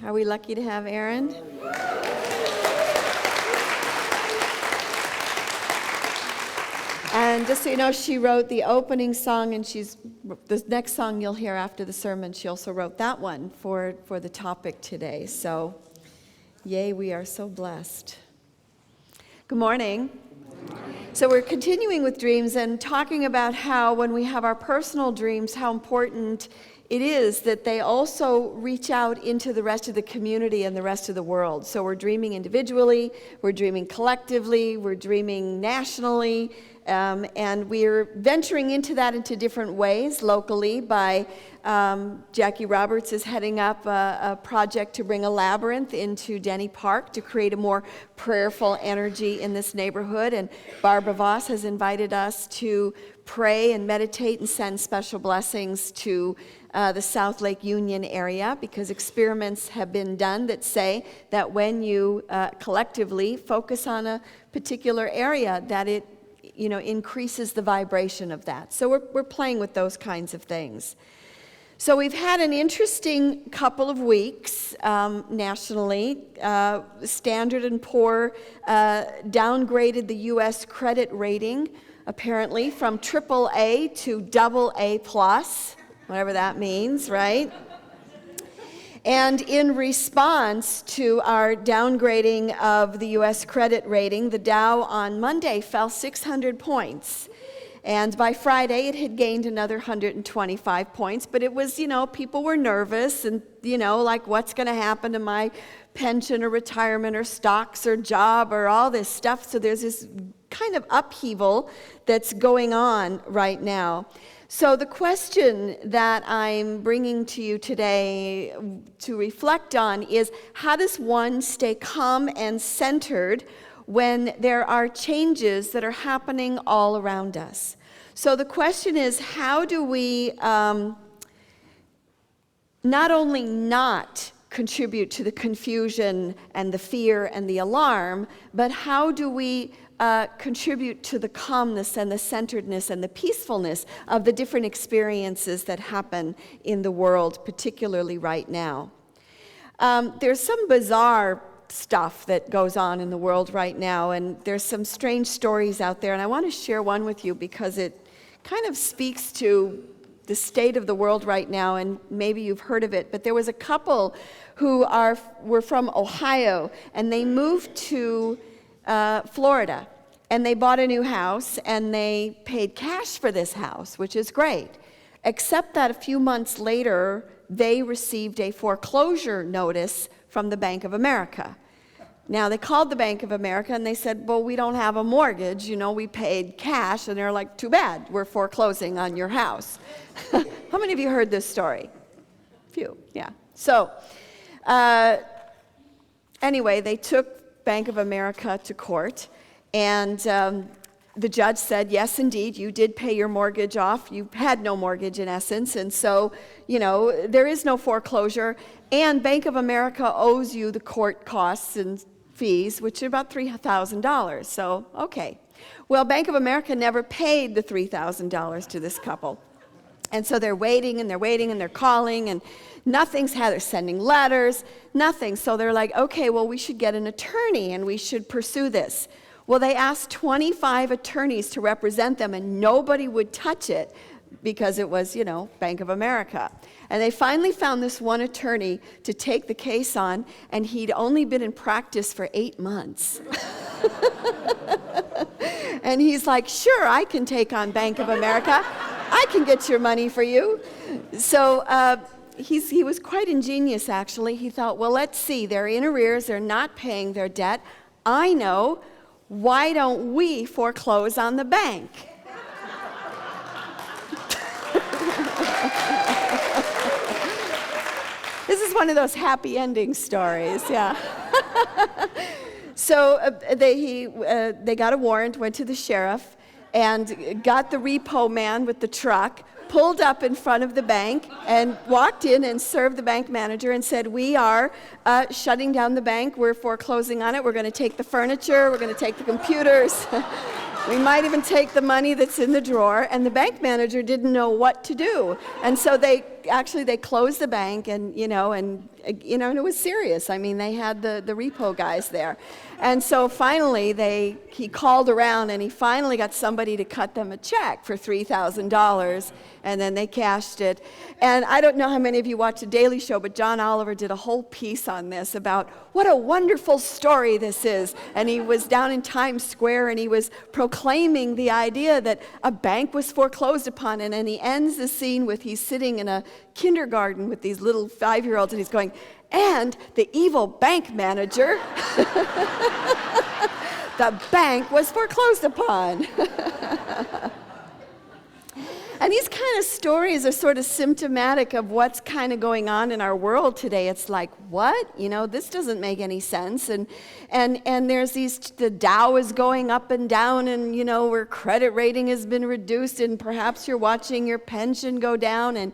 Are we lucky to have Erin? And just so you know, she wrote the opening song, and the next song you'll hear after the sermon, she also wrote that one for the topic today. So, yay, we are so blessed. Good morning. So we're continuing with dreams and talking about how when we have our personal dreams, how important it is that they also reach out into the rest of the community and the rest of the world. So we're dreaming individually, we're dreaming collectively, we're dreaming nationally, and we're venturing into that into different ways locally by Jackie Roberts is heading up a project to bring a labyrinth into Denny Park to create a more prayerful energy in this neighborhood. And Barbara Voss has invited us to pray and meditate and send special blessings to the South Lake Union area, because experiments have been done that say that when you collectively focus on a particular area, that it increases the vibration of that. So we're playing with those kinds of things. So we've had an interesting couple of weeks nationally. Standard & Poor downgraded the U.S. credit rating, apparently, from AAA to AA+, whatever that means, right? And in response to our downgrading of the U.S. credit rating, the Dow on Monday fell 600 points. And by Friday, it had gained another 125 points. But it was, people were nervous and, like, what's going to happen to my pension or retirement or stocks or job or all this stuff. So there's this kind of upheaval that's going on right now. So the question that I'm bringing to you today to reflect on is, how does one stay calm and centered when there are changes that are happening all around us? So the question is, how do we not only not contribute to the confusion and the fear and the alarm, but how do we contribute to the calmness and the centeredness and the peacefulness of the different experiences that happen in the world, particularly right now? There's some bizarre stuff that goes on in the world right now, and there's some strange stories out there, and I want to share one with you because it kind of speaks to the state of the world right now, and maybe you've heard of it. But there was a couple who were from Ohio, and they moved to Florida, and they bought a new house, and they paid cash for this house, which is great, except that a few months later, they received a foreclosure notice from the Bank of America. Now, they called the Bank of America, and they said, well, we don't have a mortgage, we paid cash, and they're like, too bad, we're foreclosing on your house. How many of you heard this story? A few, yeah. So, anyway, they took Bank of America to court, and the judge said, yes, indeed, you did pay your mortgage off. You had no mortgage, in essence, and so, there is no foreclosure, and Bank of America owes you the court costs and fees, which are about $3,000, so, okay. Well, Bank of America never paid the $3,000 to this couple, and so they're waiting, and they're calling, and nothing's happened. They're sending letters, nothing. So they're like, okay, well, we should get an attorney, and we should pursue this. Well, they asked 25 attorneys to represent them, and nobody would touch it because it was, Bank of America. And they finally found this one attorney to take the case on, and he'd only been in practice for 8 months. And he's like, sure, I can take on Bank of America. I can get your money for you. So he was quite ingenious, actually. He thought, well, let's see. They're in arrears. They're not paying their debt. I know. Why don't we foreclose on the bank? This is one of those happy ending stories, yeah. So they got a warrant, went to the sheriff, and got the repo man with the truck, pulled up in front of the bank, and walked in and served the bank manager and said, we are shutting down the bank. We're foreclosing on it. We're going to take the furniture. We're going to take the computers. We might even take the money that's in the drawer, and the bank manager didn't know what to do. And so they closed the bank, and it was serious. I mean, they had the repo guys there. And so finally he called around, and he finally got somebody to cut them a check for $3,000, and then they cashed it. And I don't know how many of you watch The Daily Show, but John Oliver did a whole piece on this about what a wonderful story this is. And he was down in Times Square, and he was proclaiming the idea that a bank was foreclosed upon. And then he ends the scene with he's sitting in a kindergarten with these little 5-year-olds, and he's going, and the evil bank manager, the bank was foreclosed upon. And these kind of stories are sort of symptomatic of what's kind of going on in our world today. It's like, what? This doesn't make any sense. And there's the Dow is going up and down, and where credit rating has been reduced, and perhaps you're watching your pension go down. And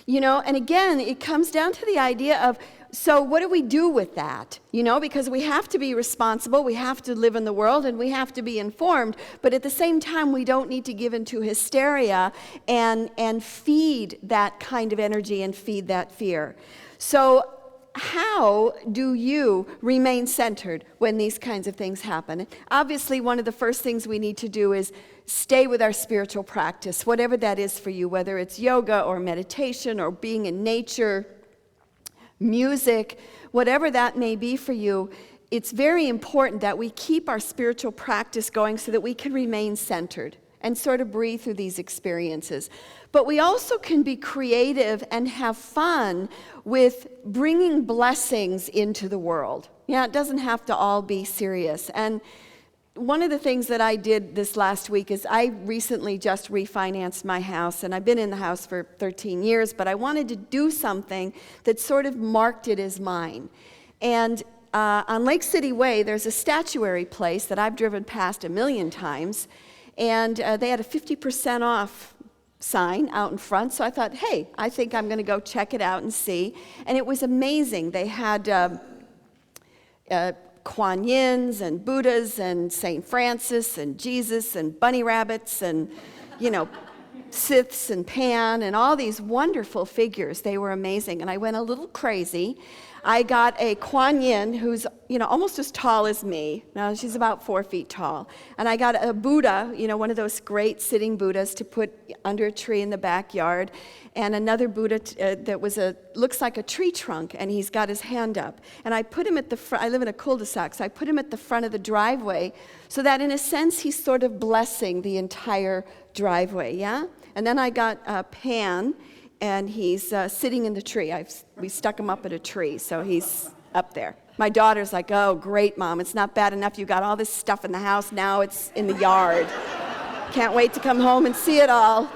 again, it comes down to the idea of, so what do we do with that? Because we have to be responsible, we have to live in the world, and we have to be informed, but at the same time, we don't need to give into hysteria and feed that kind of energy and feed that fear. So how do you remain centered when these kinds of things happen? Obviously, one of the first things we need to do is stay with our spiritual practice, whatever that is for you, whether it's yoga or meditation or being in nature, music, whatever that may be for you. It's very important that we keep our spiritual practice going so that we can remain centered and sort of breathe through these experiences. But we also can be creative and have fun with bringing blessings into the world. It doesn't have to all be serious. And one of the things that I did this last week is I recently just refinanced my house, and I've been in the house for 13 years, but I wanted to do something that sort of marked it as mine. And on Lake City Way, there's a statuary place that I've driven past a million times, and they had a 50% off sign out in front, so I thought, hey, I think I'm going to go check it out and see. And it was amazing. They had Kuan Yins and Buddhas and St. Francis and Jesus and bunny rabbits and, Siths and Pan and all these wonderful figures. They were amazing. And I went a little crazy. I got a Kuan Yin who's, almost as tall as me. Now, she's about 4 feet tall. And I got a Buddha, one of those great sitting Buddhas to put under a tree in the backyard. And another Buddha that looks like a tree trunk, and he's got his hand up. And I put him at the front. I live in a cul-de-sac, so I put him at the front of the driveway so that, in a sense, he's sort of blessing the entire driveway, yeah? And then I got Pan, and he's sitting in the tree. We stuck him up at a tree, so he's up there. My daughter's like, oh, great, Mom. It's not bad enough you got all this stuff in the house. Now it's in the yard. Can't wait to come home and see it all.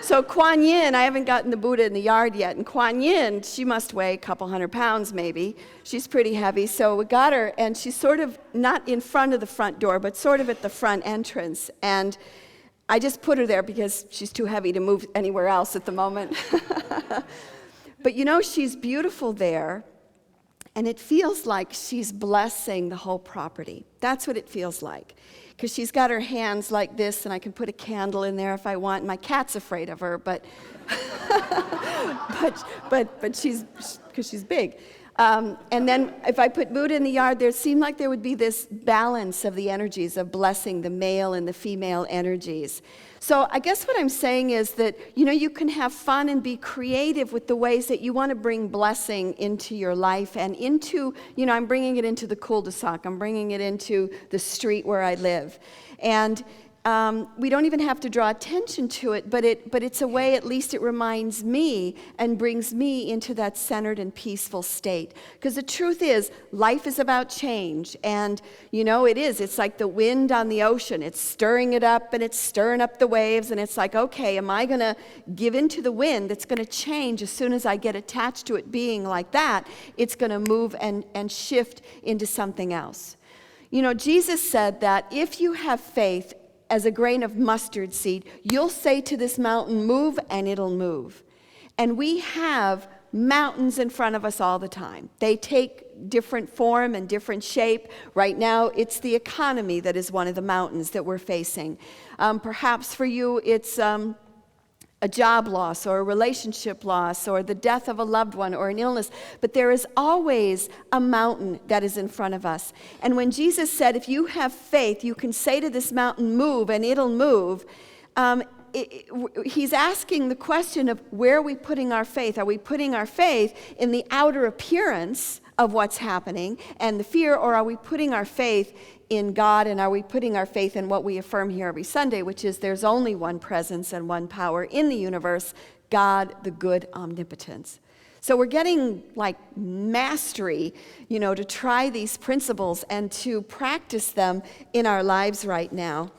So Kuan Yin, I haven't gotten the Buddha in the yard yet. And Kuan Yin, she must weigh a couple 100 pounds maybe. She's pretty heavy. So we got her, and she's sort of not in front of the front door, but sort of at the front entrance. And I just put her there because she's too heavy to move anywhere else at the moment. But she's beautiful there, and it feels like she's blessing the whole property. That's what it feels like. Because she's got her hands like this, and I can put a candle in there if I want. My cat's afraid of her, but she's because she's big. And then if I put Buddha in the yard, there seemed like there would be this balance of the energies of blessing the male and the female energies. So I guess what I'm saying is that, you can have fun and be creative with the ways that you want to bring blessing into your life and into, I'm bringing it into the cul-de-sac. I'm bringing it into the street where I live. And we don't even have to draw attention to it, but it's a way, at least it reminds me and brings me into that centered and peaceful state. Because the truth is, life is about change, and it is. It's like the wind on the ocean. It's stirring it up, and it's stirring up the waves, and it's like, okay, am I going to give in to the wind that's going to change as soon as I get attached to it being like that? It's going to move and shift into something else. Jesus said that if you have faith as a grain of mustard seed, you'll say to this mountain, move, and it'll move. And we have mountains in front of us all the time. They take different form and different shape. Right now, it's the economy that is one of the mountains that we're facing. Perhaps for you, it's a job loss or a relationship loss or the death of a loved one or an illness. But there is always a mountain that is in front of us. And when Jesus said, if you have faith, you can say to this mountain, move, and it'll move, he's asking the question of where are we putting our faith? Are we putting our faith in the outer appearance of what's happening and the fear, or are we putting our faith in God, and are we putting our faith in what we affirm here every Sunday, which is there's only one presence and one power in the universe, God, the good omnipotence. So we're getting like mastery, to try these principles and to practice them in our lives right now.